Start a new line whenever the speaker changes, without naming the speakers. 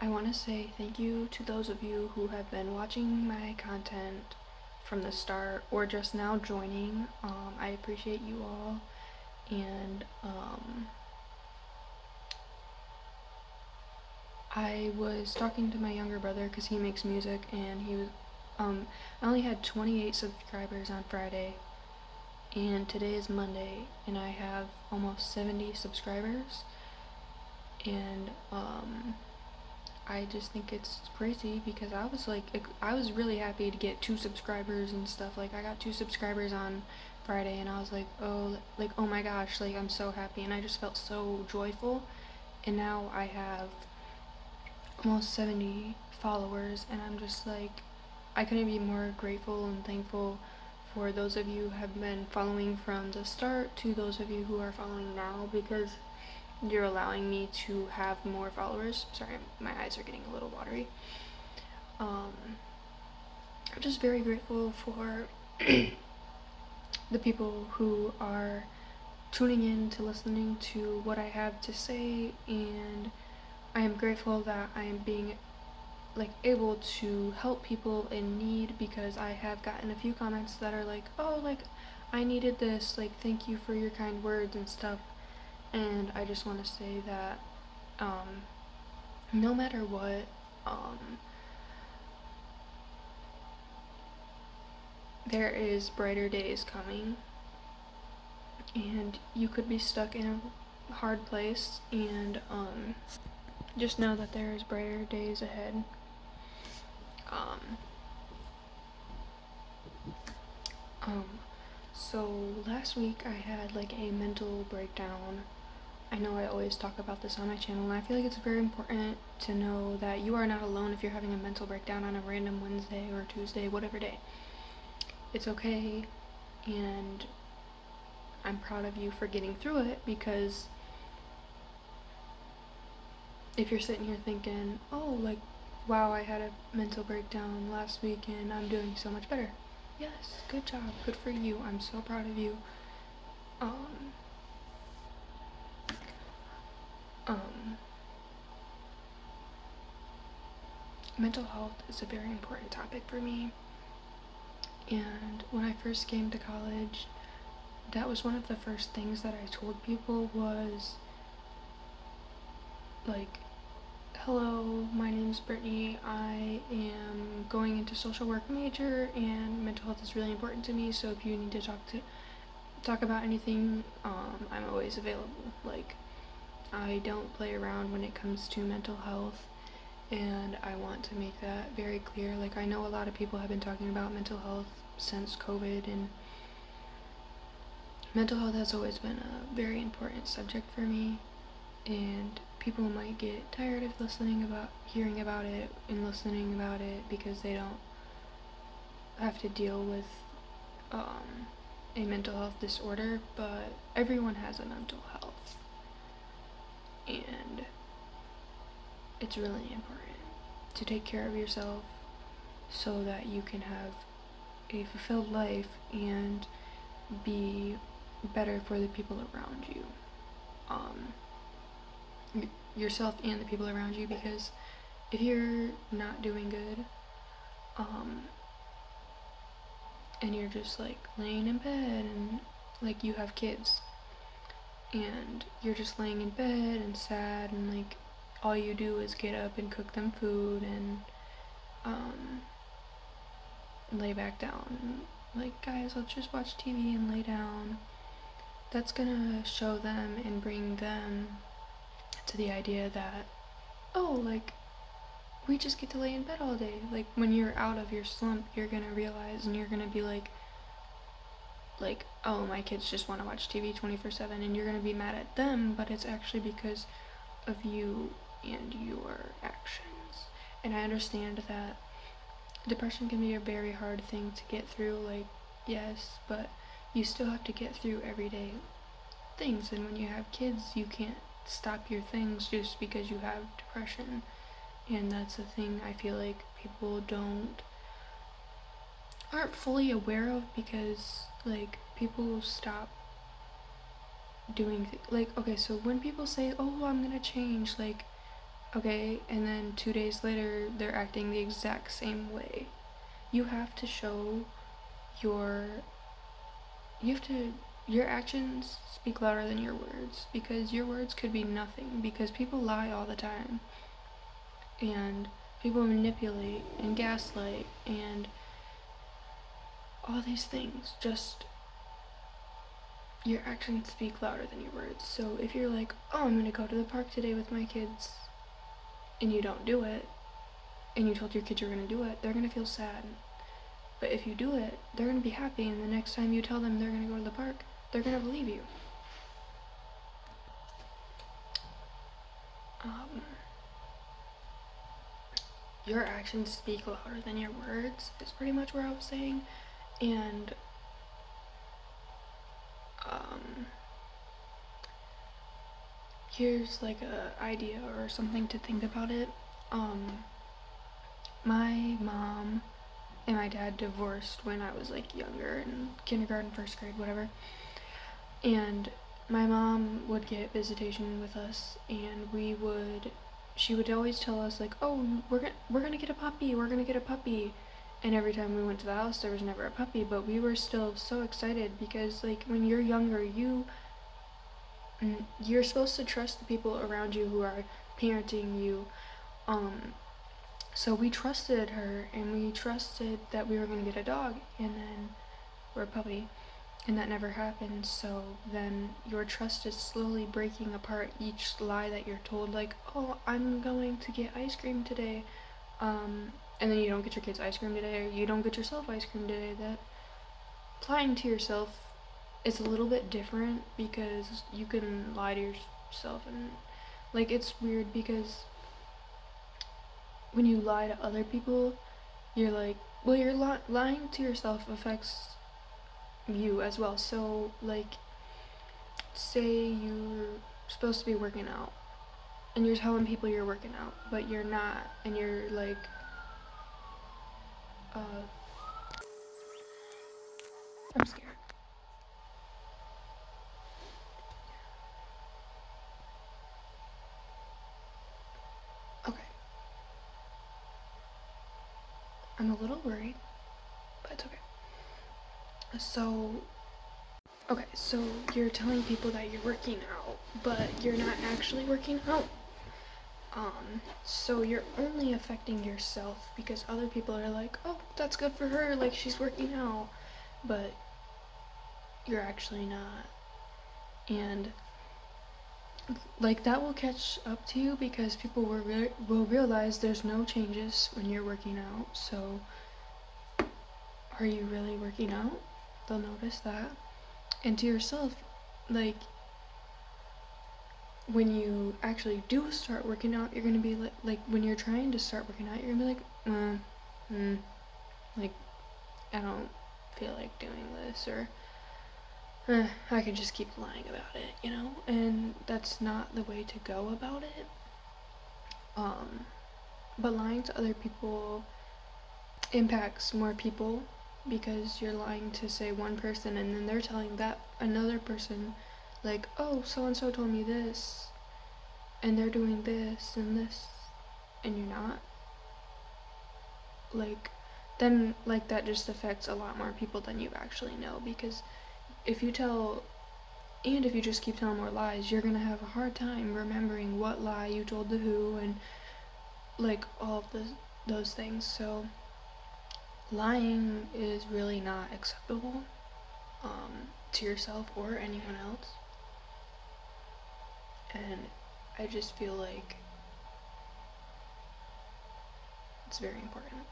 I want to say thank you to those of you who have been watching my content from the start or just now joining. I appreciate you all, and I was talking to my younger brother because he makes music, and I only had 28 subscribers on Friday, and today is Monday, and I have almost 70 subscribers, and I just think it's crazy because I was really happy to get 2 subscribers and stuff. Like, I got 2 subscribers on Friday, and I was oh my gosh, like, I'm so happy, and I just felt so joyful. And now I have almost 70 followers, and I'm just like, I couldn't be more grateful and thankful for those of you who have been following from the start to those of you who are following now, because you're allowing me to have more followers. Sorry, my eyes are getting a little watery. I'm just very grateful for the people who are tuning in to listening to what I have to say, and I am grateful that I am being able to help people in need, because I have gotten a few comments that are like, oh, like, I needed this, like, thank you for your kind words and stuff. And I just want to say that no matter what, there is brighter days coming, and you could be stuck in a hard place, and just know that there is brighter days ahead. So last week I had like a mental breakdown. I know I always talk about this on my channel, and I feel like it's very important to know that you are not alone if you're having a mental breakdown on a random Wednesday or Tuesday, whatever day. It's okay, and I'm proud of you for getting through it, because if you're sitting here thinking, oh, like, wow, I had a mental breakdown last week and I'm doing so much better. Yes, good job, good for you. I'm so proud of you. Mental health is a very important topic for me. And when I first came to college, that was one of the first things that I told people was, like, hello, my name's Brittany. I am going into social work major, and mental health is really important to me, so if you need to talk about anything, I'm always available. Like, I don't play around when it comes to mental health, and I want to make that very clear. Like, I know a lot of people have been talking about mental health since COVID, and mental health has always been a very important subject for me, and people might get tired of hearing about it and listening about it because they don't have to deal with a mental health disorder, but everyone has a mental health, and it's really important to take care of yourself so that you can have a fulfilled life and be better for the people around you. Yourself and the people around you, because if you're not doing good, and you're just like laying in bed, and like you have kids and you're just laying in bed and sad, and like all you do is get up and cook them food and lay back down, and like, guys, let's just watch TV and lay down, that's gonna show them and bring them to the idea that, oh, like, we just get to lay in bed all day. Like, when you're out of your slump, you're gonna realize, and you're gonna be like, oh, my kids just want to watch TV 24/7, and you're gonna be mad at them, but it's actually because of you and your actions. And I understand that depression can be a very hard thing to get through, like, yes, but you still have to get through everyday things, and when you have kids, you can't stop your things just because you have depression. And that's the thing I feel like people aren't fully aware of, because like people stop doing like, okay, so when people say, oh, I'm gonna change, like, okay, and then 2 days later they're acting the exact same way. You have to show your you have to your actions speak louder than your words, because your words could be nothing, because people lie all the time, and people manipulate and gaslight and all these things. Just your actions speak louder than your words. So if you're like, oh, I'm gonna go to the park today with my kids, and you don't do it, and you told your kids you're gonna do it, they're gonna feel sad. But if you do it, they're gonna be happy, and the next time you tell them they're gonna go to the park, they're gonna believe you. Your actions speak louder than your words is pretty much what I was saying. And here's like a idea or something to think about it. My mom and my dad divorced when I was like younger, in kindergarten, first grade, whatever. And my mom would get visitation with us, and she would always tell us like, oh, we're gonna get a puppy, we're gonna get a puppy. And every time we went to the house, there was never a puppy, but we were still so excited, because like when you're younger, you're supposed to trust the people around you who are parenting you. So we trusted her, and we trusted that we were gonna get a dog, and then or a puppy, and that never happened. So then your trust is slowly breaking apart each lie that you're told, like, oh, I'm going to get ice cream today, and then you don't get your kids ice cream today, or you don't get yourself ice cream today. That lying to yourself is a little bit different, because you can lie to yourself, and like it's weird, because when you lie to other people, you're like, well, lying to yourself affects you as well. So like, say you're supposed to be working out, and you're telling people you're working out, but you're not, and you're like, I'm scared. Okay. I'm a little worried, but it's okay. So you're telling people that you're working out, but you're not actually working out. So you're only affecting yourself, because other people are like, oh, that's good for her, like she's working out, but you're actually not. And like that will catch up to you, because people will realize there's no changes when you're working out. So are you really working out? They'll notice that. And to yourself, like, when you actually do start working out, you're gonna be like when you're trying to start working out, you're gonna be like, like, I don't feel like doing this, or I can just keep lying about it, you know? And that's not the way to go about it. But lying to other people impacts more people, because you're lying to, say, one person, and then they're telling that another person, like, oh, so and so told me this, and they're doing this and this, and you're not. Like, then like that just affects a lot more people than you actually know, because if you just keep telling more lies, you're gonna have a hard time remembering what lie you told to who, and like all of those things. So lying is really not acceptable, to yourself or anyone else. And I just feel like it's very important.